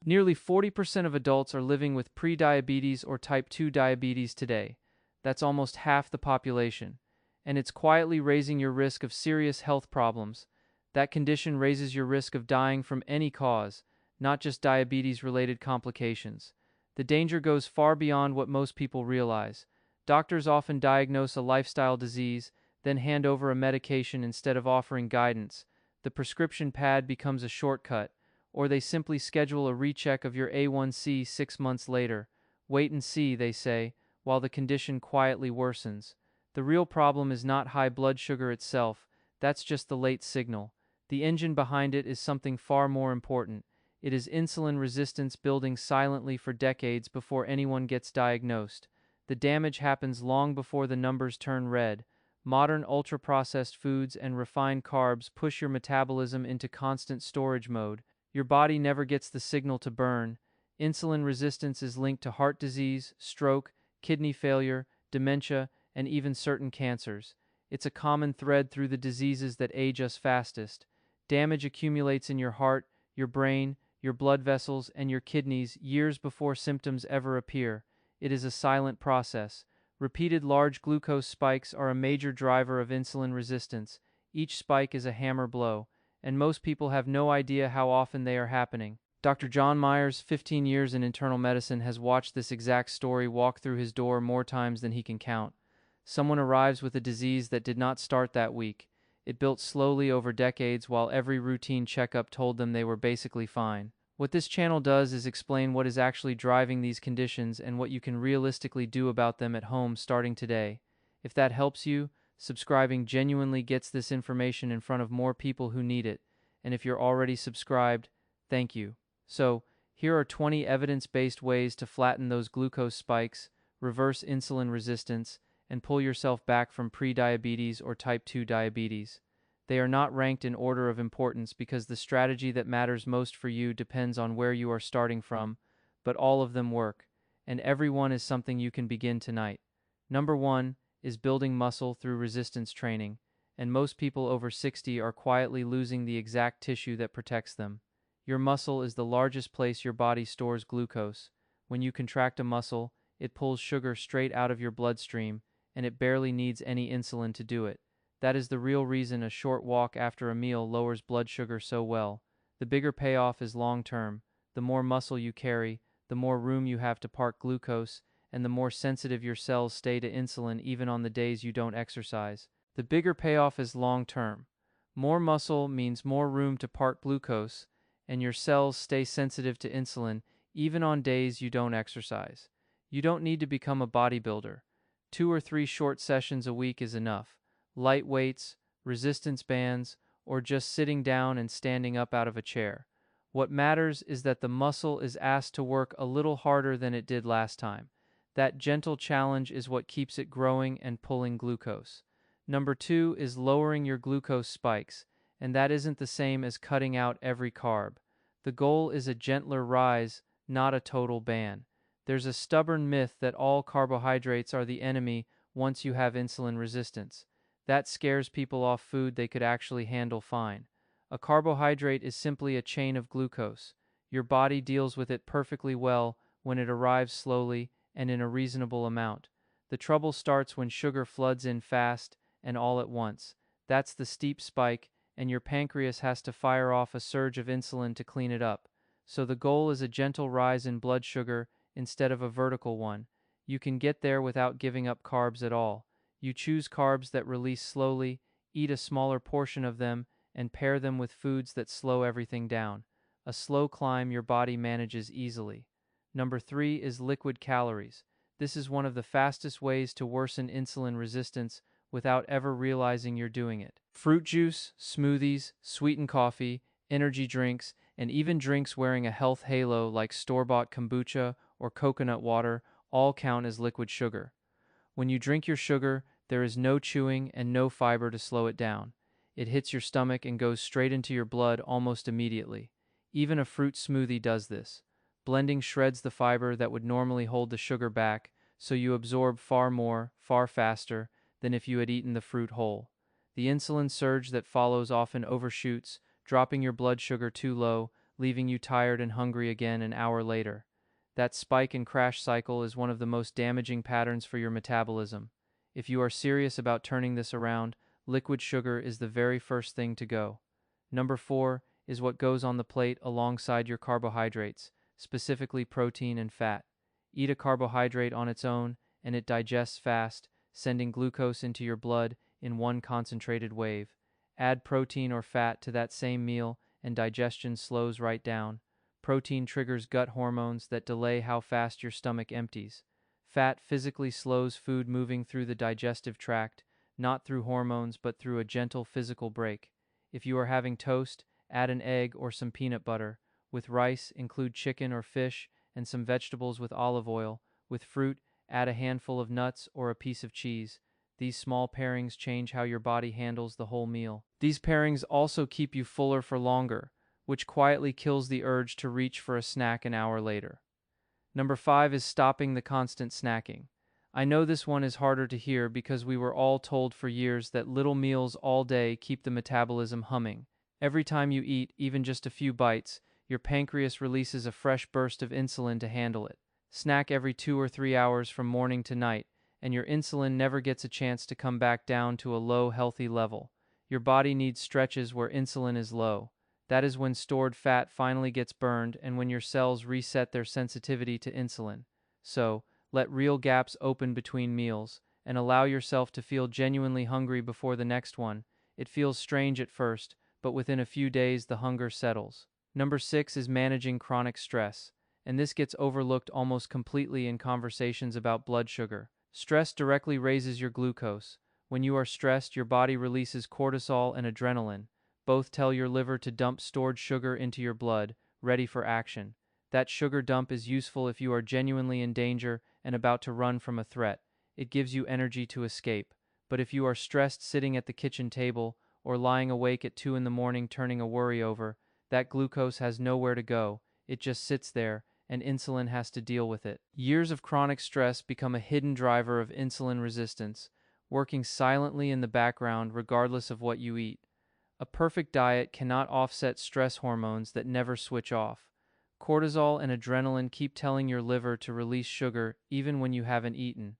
Nearly 40% of adults are living with prediabetes or type 2 diabetes today. That's almost half the population. And it's quietly raising your risk of serious health problems. That condition raises your risk of dying from any cause, not just diabetes-related complications. The danger goes far beyond what most people realize. Doctors often diagnose a lifestyle disease, then hand over a medication instead of offering guidance. The prescription pad becomes a shortcut, or they simply schedule a recheck of your A1C 6 months later. Wait and see, they say, while the condition quietly worsens. The real problem is not high blood sugar itself, that's just the late signal. The engine behind it is something far more important. It is insulin resistance building silently for decades before anyone gets diagnosed. The damage happens long before the numbers turn red. Modern ultra-processed foods and refined carbs push your metabolism into constant storage mode. Your body never gets the signal to burn. Insulin resistance is linked to heart disease, stroke, kidney failure, dementia, and even certain cancers. It's a common thread through the diseases that age us fastest. Damage accumulates in your heart, your brain, your blood vessels, and your kidneys years before symptoms ever appear. It is a silent process. Repeated large glucose spikes are a major driver of insulin resistance. Each spike is a hammer blow, and most people have no idea how often they are happening. Dr. John Myers, 15 years in internal medicine, has watched this exact story walk through his door more times than he can count. Someone arrives with a disease that did not start that week. It built slowly over decades while every routine checkup told them they were basically fine. What this channel does is explain what is actually driving these conditions and what you can realistically do about them at home starting today. If that helps you, subscribing genuinely gets this information in front of more people who need it. And if you're already subscribed, thank you. So, here are 20 evidence-based ways to flatten those glucose spikes, reverse insulin resistance, and pull yourself back from prediabetes or type 2 diabetes. They are not ranked in order of importance because the strategy that matters most for you depends on where you are starting from, but all of them work, and every one is something you can begin tonight. Number 1 is building muscle through resistance training, and most people over 60 are quietly losing the exact tissue that protects them. Your muscle is the largest place your body stores glucose. When you contract a muscle, it pulls sugar straight out of your bloodstream, and it barely needs any insulin to do it. That is the real reason a short walk after a meal lowers blood sugar so well. The bigger payoff is long-term. The more muscle you carry, the more room you have to park glucose, and the more sensitive your cells stay to insulin even on the days you don't exercise. The bigger payoff is long-term. More muscle means more room to park glucose, and your cells stay sensitive to insulin even on days you don't exercise. You don't need to become a bodybuilder. 2 or 3 short sessions a week is enough. Light weights, resistance bands, or just sitting down and standing up out of a chair. What matters is that the muscle is asked to work a little harder than it did last time. That gentle challenge is what keeps it growing and pulling glucose. Number 2 is lowering your glucose spikes, and that isn't the same as cutting out every carb. The goal is a gentler rise, not a total ban. There's a stubborn myth that all carbohydrates are the enemy once you have insulin resistance. That scares people off food they could actually handle fine. A carbohydrate is simply a chain of glucose. Your body deals with it perfectly well when it arrives slowly and in a reasonable amount. The trouble starts when sugar floods in fast and all at once. That's the steep spike, and your pancreas has to fire off a surge of insulin to clean it up. So the goal is a gentle rise in blood sugar instead of a vertical one. You can get there without giving up carbs at all. You choose carbs that release slowly, eat a smaller portion of them, and pair them with foods that slow everything down. A slow climb your body manages easily. Number 3 is liquid calories. This is one of the fastest ways to worsen insulin resistance without ever realizing you're doing it. Fruit juice, smoothies, sweetened coffee, energy drinks, and even drinks wearing a health halo like store-bought kombucha or coconut water all count as liquid sugar. When you drink your sugar, there is no chewing and no fiber to slow it down. It hits your stomach and goes straight into your blood almost immediately. Even a fruit smoothie does this. Blending shreds the fiber that would normally hold the sugar back, so you absorb far more, far faster, than if you had eaten the fruit whole. The insulin surge that follows often overshoots, dropping your blood sugar too low, leaving you tired and hungry again an hour later. That spike and crash cycle is one of the most damaging patterns for your metabolism. If you are serious about turning this around, liquid sugar is the very first thing to go. Number 4 is what goes on the plate alongside your carbohydrates, specifically protein and fat. Eat a carbohydrate on its own, and it digests fast, sending glucose into your blood in one concentrated wave. Add protein or fat to that same meal, and digestion slows right down. Protein triggers gut hormones that delay how fast your stomach empties. Fat physically slows food moving through the digestive tract, not through hormones but through a gentle physical break. If you are having toast, add an egg or some peanut butter. With rice, include chicken or fish and some vegetables with olive oil. With fruit, add a handful of nuts or a piece of cheese. These small pairings change how your body handles the whole meal. These pairings also keep you fuller for longer, which quietly kills the urge to reach for a snack an hour later. Number 5 is stopping the constant snacking. I know this one is harder to hear because we were all told for years that little meals all day keep the metabolism humming. Every time you eat, even just a few bites, your pancreas releases a fresh burst of insulin to handle it. Snack every 2 or 3 hours from morning to night, and your insulin never gets a chance to come back down to a low, healthy level. Your body needs stretches where insulin is low. That is when stored fat finally gets burned and when your cells reset their sensitivity to insulin. So, let real gaps open between meals, and allow yourself to feel genuinely hungry before the next one. It feels strange at first, but within a few days the hunger settles. Number 6 is managing chronic stress, and this gets overlooked almost completely in conversations about blood sugar. Stress directly raises your glucose. When you are stressed, your body releases cortisol and adrenaline. Both tell your liver to dump stored sugar into your blood, ready for action. That sugar dump is useful if you are genuinely in danger and about to run from a threat. It gives you energy to escape. But if you are stressed sitting at the kitchen table or lying awake at 2 in the morning turning a worry over, that glucose has nowhere to go. It just sits there, and insulin has to deal with it. Years of chronic stress become a hidden driver of insulin resistance, working silently in the background regardless of what you eat. A perfect diet cannot offset stress hormones that never switch off. Cortisol and adrenaline keep telling your liver to release sugar even when you haven't eaten.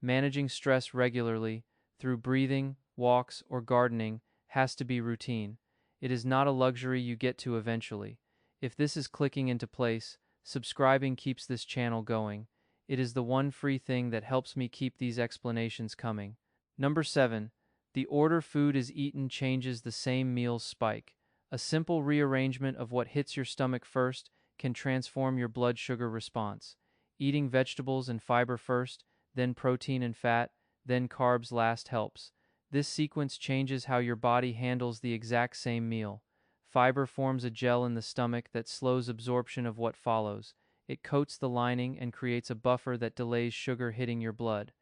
Managing stress regularly, through breathing, walks, or gardening, has to be routine. It is not a luxury you get to eventually. If this is clicking into place, subscribing keeps this channel going. It is the one free thing that helps me keep these explanations coming. Number 7. The order food is eaten changes the same meal's spike. A simple rearrangement of what hits your stomach first can transform your blood sugar response. Eating vegetables and fiber first, then protein and fat, then carbs last helps. This sequence changes how your body handles the exact same meal. Fiber forms a gel in the stomach that slows absorption of what follows. It coats the lining and creates a buffer that delays sugar hitting your blood.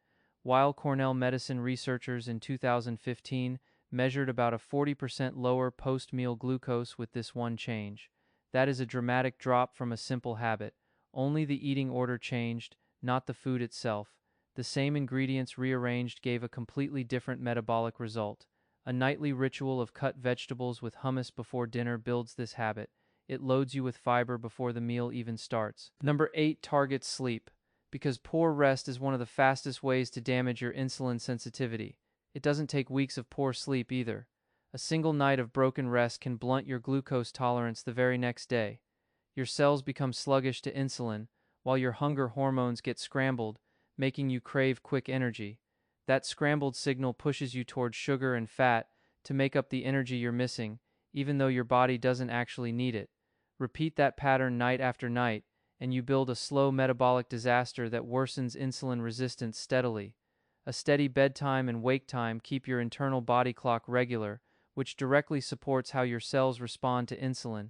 Weill Cornell medicine researchers in 2015 measured about a 40% lower post-meal glucose with this one change. That is a dramatic drop from a simple habit. Only the eating order changed, not the food itself. The same ingredients rearranged gave a completely different metabolic result. A nightly ritual of cut vegetables with hummus before dinner builds this habit. It loads you with fiber before the meal even starts. Number 8 targets sleep. Because poor rest is one of the fastest ways to damage your insulin sensitivity. It doesn't take weeks of poor sleep either. A single night of broken rest can blunt your glucose tolerance the very next day. Your cells become sluggish to insulin, while your hunger hormones get scrambled, making you crave quick energy. That scrambled signal pushes you towards sugar and fat to make up the energy you're missing, even though your body doesn't actually need it. Repeat that pattern night after night, and you build a slow metabolic disaster that worsens insulin resistance steadily. A steady bedtime and wake time keep your internal body clock regular, which directly supports how your cells respond to insulin.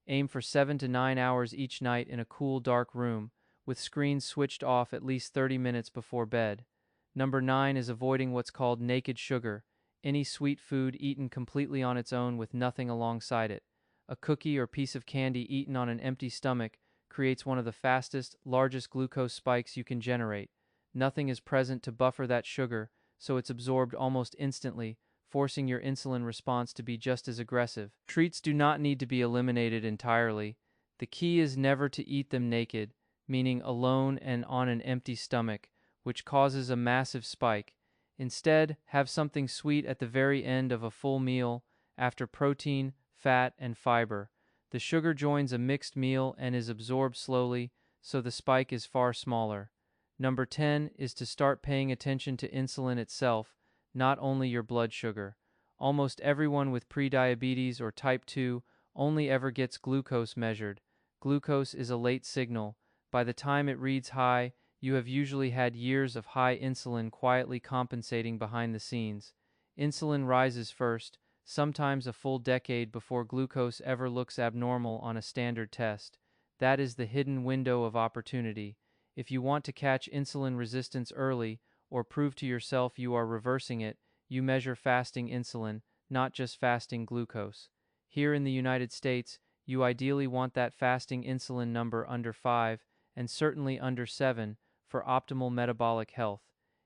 Aim for 7 to 9 hours each night in a cool, dark room, with screens switched off at least 30 minutes before bed. Number 9 is avoiding what's called naked sugar, any sweet food eaten completely on its own with nothing alongside it. A cookie or piece of candy eaten on an empty stomach creates one of the fastest, largest glucose spikes you can generate. Nothing is present to buffer that sugar, so it's absorbed almost instantly, forcing your insulin response to be just as aggressive. Treats do not need to be eliminated entirely. The key is never to eat them naked, meaning alone and on an empty stomach, which causes a massive spike. Instead, have something sweet at the very end of a full meal, after protein, fat, and fiber. The sugar joins a mixed meal and is absorbed slowly, so the spike is far smaller. Number 10 is to start paying attention to insulin itself, not only your blood sugar. Almost everyone with prediabetes or type 2 only ever gets glucose measured. Glucose is a late signal. By the time it reads high, you have usually had years of high insulin quietly compensating behind the scenes. Insulin rises first, sometimes a full decade before glucose ever looks abnormal on a standard test. That is the hidden window of opportunity. If you want to catch insulin resistance early, or prove to yourself you are reversing it, you measure fasting insulin, not just fasting glucose. Here in the United States, you ideally want that fasting insulin number under 5, and certainly under 7, for optimal metabolic health.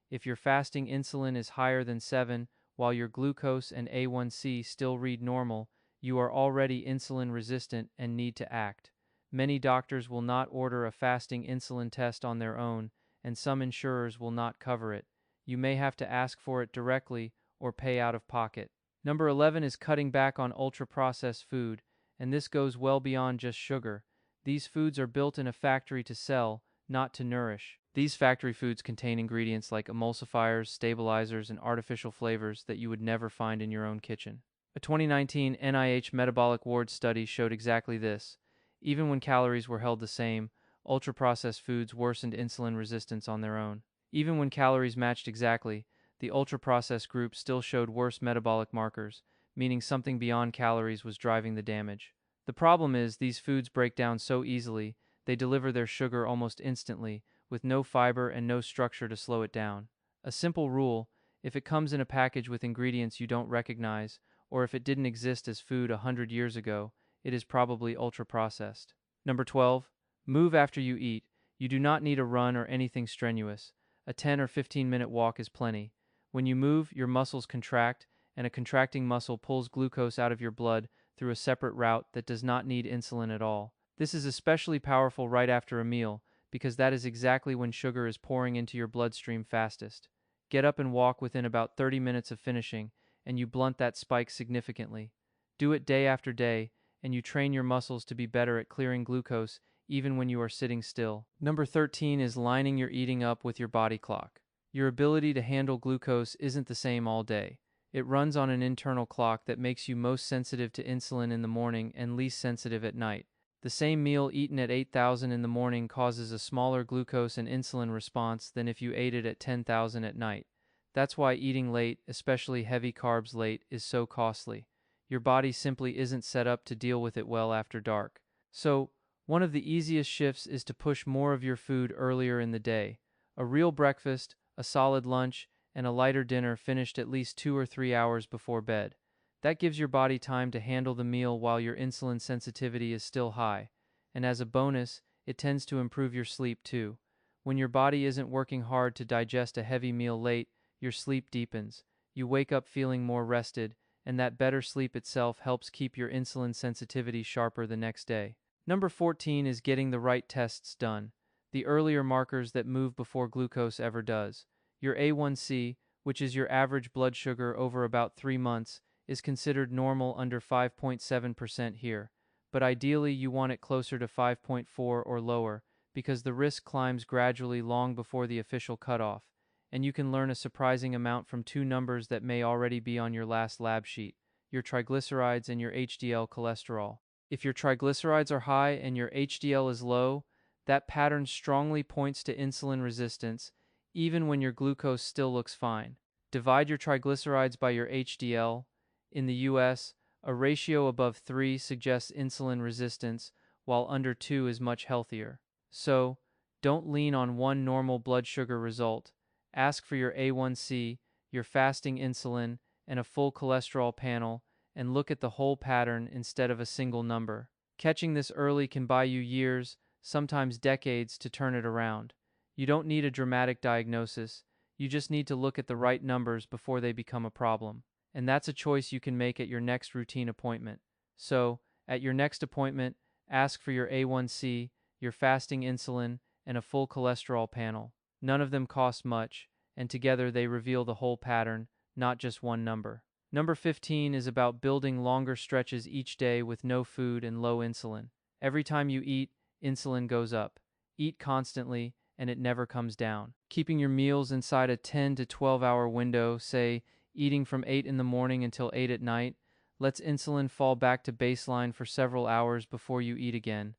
If your fasting insulin is higher than 7, while your glucose and A1C still read normal, you are already insulin resistant and need to act. Many doctors will not order a fasting insulin test on their own, and some insurers will not cover it. You may have to ask for it directly or pay out of pocket. Number 11 is cutting back on ultra-processed food, and this goes well beyond just sugar. These foods are built in a factory to sell, not to nourish. These factory foods contain ingredients like emulsifiers, stabilizers, and artificial flavors that you would never find in your own kitchen. A 2019 NIH Metabolic Ward study showed exactly this. Even when calories were held the same, ultra-processed foods worsened insulin resistance on their own. Even when calories matched exactly, the ultra-processed group still showed worse metabolic markers, meaning something beyond calories was driving the damage. The problem is these foods break down so easily, they deliver their sugar almost instantly, with no fiber and no structure to slow it down. A simple rule: if it comes in a package with ingredients you don't recognize, or if it didn't exist as food 100 years ago, it is probably ultra-processed. Number 12. Move after you eat. You do not need a run or anything strenuous. A 10 or 15-minute walk is plenty. When you move, your muscles contract, and a contracting muscle pulls glucose out of your blood through a separate route that does not need insulin at all. This is especially powerful right after a meal, because that is exactly when sugar is pouring into your bloodstream fastest. Get up and walk within about 30 minutes of finishing, and you blunt that spike significantly. Do it day after day, and you train your muscles to be better at clearing glucose even when you are sitting still. Number 13 is lining your eating up with your body clock. Your ability to handle glucose isn't the same all day. It runs on an internal clock that makes you most sensitive to insulin in the morning and least sensitive at night. The same meal eaten at 8,000 in the morning causes a smaller glucose and insulin response than if you ate it at 10,000 at night. That's why eating late, especially heavy carbs late, is so costly. Your body simply isn't set up to deal with it well after dark. So, one of the easiest shifts is to push more of your food earlier in the day. A real breakfast, a solid lunch, and a lighter dinner finished at least 2 or 3 hours before bed. That gives your body time to handle the meal while your insulin sensitivity is still high. And as a bonus, it tends to improve your sleep too. When your body isn't working hard to digest a heavy meal late, your sleep deepens. You wake up feeling more rested, and that better sleep itself helps keep your insulin sensitivity sharper the next day. Number 14 is getting the right tests done. The earlier markers that move before glucose ever does. Your A1C, which is your average blood sugar over about 3 months, is considered normal under 5.7% here, but ideally you want it closer to 5.4 or lower, because the risk climbs gradually long before the official cutoff, and you can learn a surprising amount from two numbers that may already be on your last lab sheet: your triglycerides and your HDL cholesterol. If your triglycerides are high and your HDL is low, that pattern strongly points to insulin resistance, even when your glucose still looks fine. Divide your triglycerides by your HDL. In the US, a ratio above 3 suggests insulin resistance, while under 2 is much healthier. So, don't lean on one normal blood sugar result. Ask for your A1C, your fasting insulin, and a full cholesterol panel, and look at the whole pattern instead of a single number. Catching this early can buy you years, sometimes decades, to turn it around. You don't need a dramatic diagnosis. You just need to look at the right numbers before they become a problem. And that's a choice you can make at your next routine appointment. So, at your next appointment, Ask for your A1C, your fasting insulin, and a full cholesterol panel. None of them cost much, and together they reveal the whole pattern, not just one number. Number 15 is about building longer stretches each day with no food and low insulin. Every time you eat, insulin goes up. Eat constantly, and it never comes down. Keeping your meals inside a 10 to 12 hour window, say eating from 8 in the morning until 8 at night, lets insulin fall back to baseline for several hours before you eat again.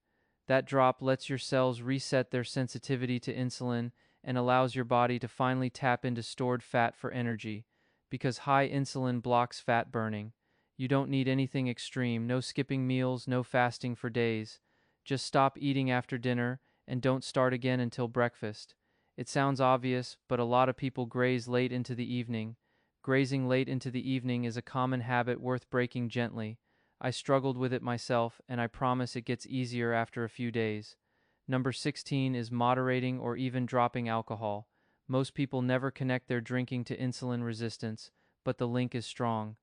That drop lets your cells reset their sensitivity to insulin and allows your body to finally tap into stored fat for energy. Because high insulin blocks fat burning. You don't need anything extreme, no skipping meals, no fasting for days. Just stop eating after dinner and don't start again until breakfast. It sounds obvious, but a lot of people graze late into the evening. Grazing late into the evening is a common habit worth breaking gently. I struggled with it myself, and I promise it gets easier after a few days. Number 16 is moderating or even dropping alcohol. Most people never connect their drinking to insulin resistance, but the link is strong.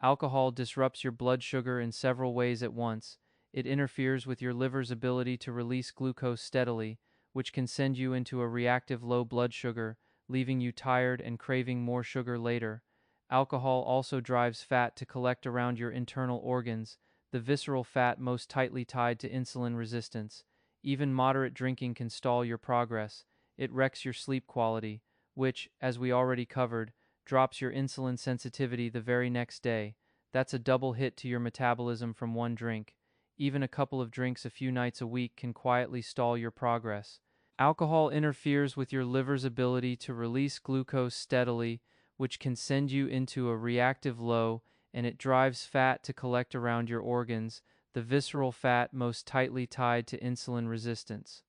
Alcohol disrupts your blood sugar in several ways at once. It interferes with your liver's ability to release glucose steadily, which can send you into a reactive low blood sugar, leaving you tired and craving more sugar later. Alcohol also drives fat to collect around your internal organs, the visceral fat most tightly tied to insulin resistance. Even moderate drinking can stall your progress. It wrecks your sleep quality, which, as we already covered, drops your insulin sensitivity the very next day. That's a double hit to your metabolism from one drink. Even a couple of drinks a few nights a week can quietly stall your progress. Alcohol interferes with your liver's ability to release glucose steadily, which can send you into a reactive low, and it drives fat to collect around your organs, the visceral fat most tightly tied to insulin resistance.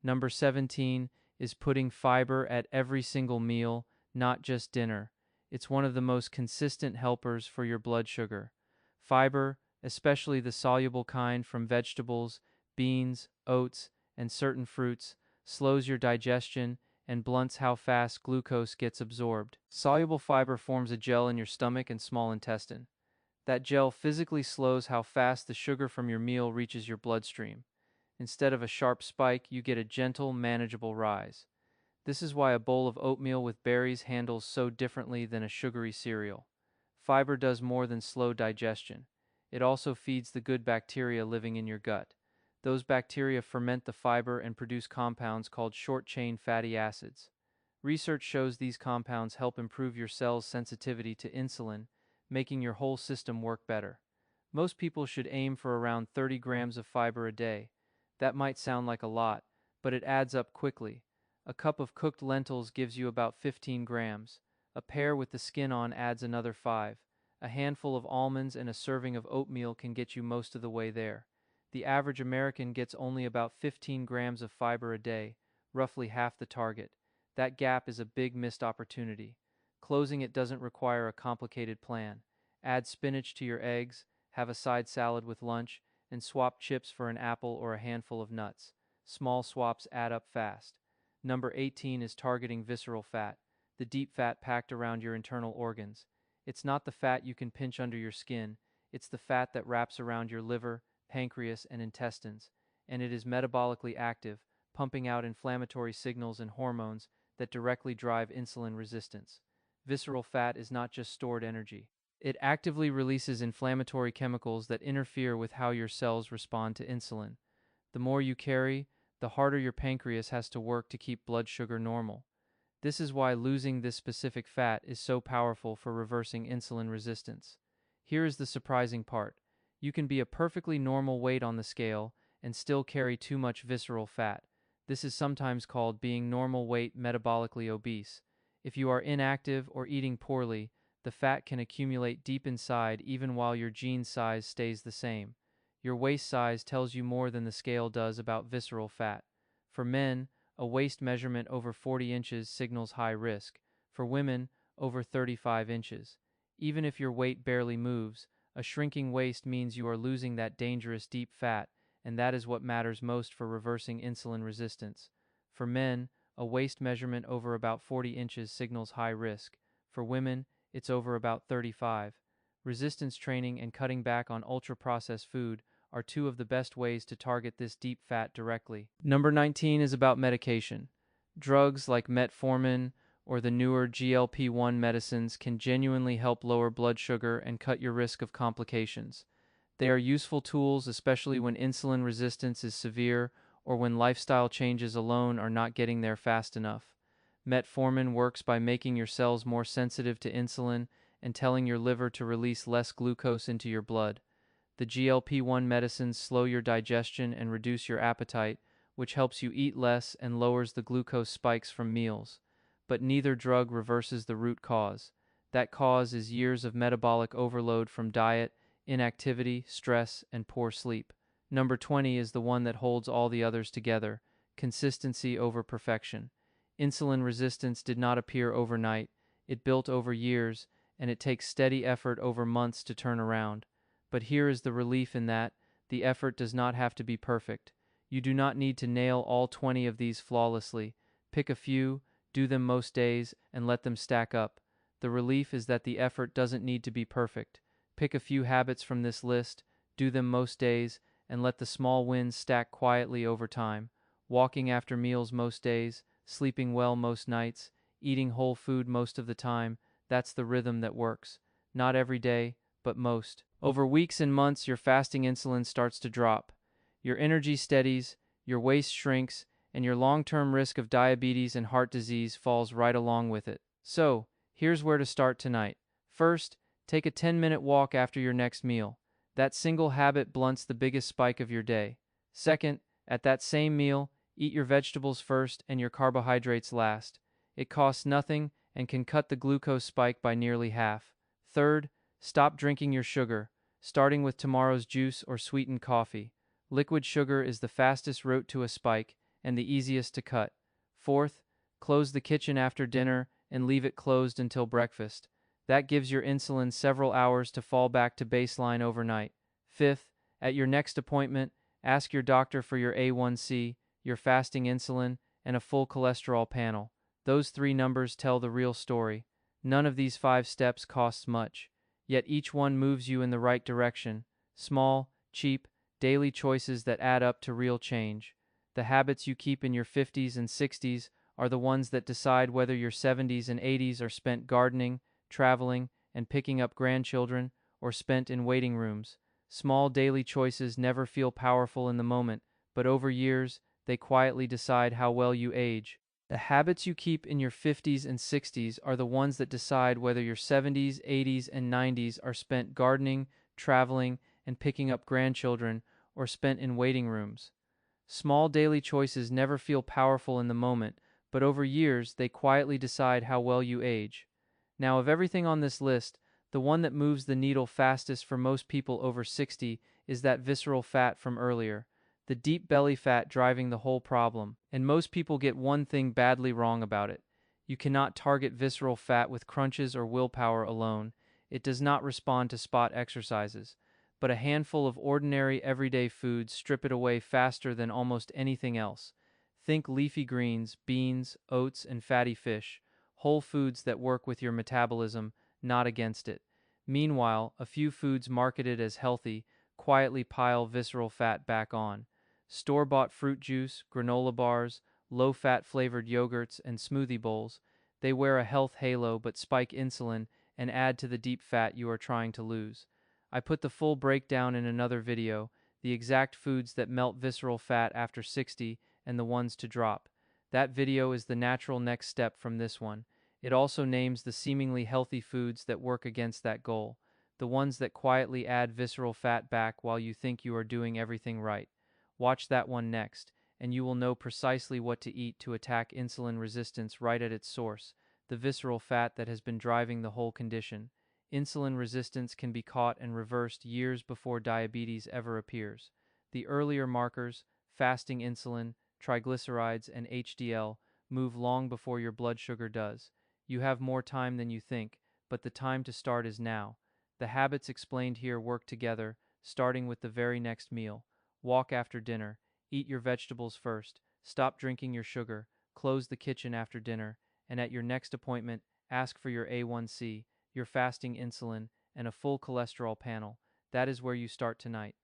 Number 17 is putting fiber at every single meal, not just dinner. It's one of the most consistent helpers for your blood sugar. Fiber, especially the soluble kind from vegetables, beans, oats, and certain fruits, slows your digestion and blunts how fast glucose gets absorbed. Soluble fiber forms a gel in your stomach and small intestine. That gel physically slows how fast the sugar from your meal reaches your bloodstream. Instead of a sharp spike, you get a gentle, manageable rise. This is why a bowl of oatmeal with berries handles so differently than a sugary cereal. Fiber does more than slow digestion. It also feeds the good bacteria living in your gut. Those bacteria ferment the fiber and produce compounds called short-chain fatty acids. Research shows these compounds help improve your cell's sensitivity to insulin, making your whole system work better. Most people should aim for around 30 grams of fiber a day. That might sound like a lot, but it adds up quickly. A cup of cooked lentils gives you about 15 grams. A pear with the skin on adds another 5. A handful of almonds and a serving of oatmeal can get you most of the way there. The average American gets only about 15 grams of fiber a day, roughly half the target. That gap is a big missed opportunity. Closing it doesn't require a complicated plan. Add spinach to your eggs, have a side salad with lunch, and swap chips for an apple or a handful of nuts. Small swaps add up fast. Number 18 is targeting visceral fat, the deep fat packed around your internal organs. It's not the fat you can pinch under your skin, it's the fat that wraps around your liver, pancreas, and intestines, and it is metabolically active, pumping out inflammatory signals and hormones that directly drive insulin resistance. Visceral fat is not just stored energy. It actively releases inflammatory chemicals that interfere with how your cells respond to insulin. The more you carry, the harder your pancreas has to work to keep blood sugar normal. This is why losing this specific fat is so powerful for reversing insulin resistance. Here is the surprising part. You can be a perfectly normal weight on the scale and still carry too much visceral fat. This is sometimes called being normal weight metabolically obese. If you are inactive or eating poorly, the fat can accumulate deep inside even while your jean size stays the same. Your waist size tells you more than the scale does about visceral fat. For men, a waist measurement over 40 inches signals high risk. For women, over 35 inches. Even if your weight barely moves, a shrinking waist means you are losing that dangerous deep fat, and that is what matters most for reversing insulin resistance. For men, a waist measurement over about 40 inches signals high risk. For women, it's over about 35. Resistance training and cutting back on ultra-processed food are two of the best ways to target this deep fat directly. Number 19 is about medication. Drugs like metformin or the newer GLP-1 medicines can genuinely help lower blood sugar and cut your risk of complications. They are useful tools, especially when insulin resistance is severe or when lifestyle changes alone are not getting there fast enough. Metformin works by making your cells more sensitive to insulin and telling your liver to release less glucose into your blood. The GLP-1 medicines slow your digestion and reduce your appetite, which helps you eat less and lowers the glucose spikes from meals. But neither drug reverses the root cause. That cause is years of metabolic overload from diet, inactivity, stress, and poor sleep. Number 20 is the one that holds all the others together: consistency over perfection. Insulin resistance did not appear overnight. It built over years, and it takes steady effort over months to turn around. But here is the relief in that: the effort does not have to be perfect. You do not need to nail all 20 of these flawlessly. Pick a few, do them most days, and let them stack up. The relief is that the effort doesn't need to be perfect. Pick a few habits from this list, do them most days, and let the small wins stack quietly over time. Walking after meals most days, sleeping well most nights, eating whole food most of the time, that's the rhythm that works. Not every day, but most. Over weeks and months, your fasting insulin starts to drop. Your energy steadies, your waist shrinks, and your long-term risk of diabetes and heart disease falls right along with it. So, here's where to start tonight. First, take a 10-minute walk after your next meal. That single habit blunts the biggest spike of your day. Second, at that same meal, eat your vegetables first and your carbohydrates last. It costs nothing and can cut the glucose spike by nearly half. Third, stop drinking your sugar, starting with tomorrow's juice or sweetened coffee. Liquid sugar is the fastest route to a spike and the easiest to cut. Fourth, close the kitchen after dinner and leave it closed until breakfast. That gives your insulin several hours to fall back to baseline overnight. Fifth, at your next appointment, ask your doctor for your A1C, your fasting insulin, and a full cholesterol panel. Those three numbers tell the real story. None of these 5 steps costs much, yet each one moves you in the right direction. Small, cheap, daily choices that add up to real change. The habits you keep in your 50s and 60s are the ones that decide whether your 70s and 80s are spent gardening, traveling, and picking up grandchildren, or spent in waiting rooms. Small daily choices never feel powerful in the moment, but over years, they quietly decide how well you age. The habits you keep in your 50s and 60s are the ones that decide whether your 70s, 80s, and 90s are spent gardening, traveling, and picking up grandchildren, or spent in waiting rooms. Small daily choices never feel powerful in the moment, but over years, they quietly decide how well you age. Now, of everything on this list, the one that moves the needle fastest for most people over 60 is that visceral fat from earlier, the deep belly fat driving the whole problem. And most people get one thing badly wrong about it. You cannot target visceral fat with crunches or willpower alone. It does not respond to spot exercises. But a handful of ordinary everyday foods strip it away faster than almost anything else. Think leafy greens, beans, oats, and fatty fish. Whole foods that work with your metabolism, not against it. Meanwhile, a few foods marketed as healthy quietly pile visceral fat back on. Store-bought fruit juice, granola bars, low-fat flavored yogurts, and smoothie bowls, they wear a health halo but spike insulin and add to the deep fat you are trying to lose. I put the full breakdown in another video, the exact foods that melt visceral fat after 60 and the ones to drop. That video is the natural next step from this one. It also names the seemingly healthy foods that work against that goal, the ones that quietly add visceral fat back while you think you are doing everything right. Watch that one next, and you will know precisely what to eat to attack insulin resistance right at its source, the visceral fat that has been driving the whole condition. Insulin resistance can be caught and reversed years before diabetes ever appears. The earlier markers, fasting insulin, triglycerides, and HDL, move long before your blood sugar does. You have more time than you think, but the time to start is now. The habits explained here work together, starting with the very next meal. Walk after dinner, eat your vegetables first, stop drinking your sugar, close the kitchen after dinner, and at your next appointment, ask for your A1C, your fasting insulin, and a full cholesterol panel. That is where you start tonight.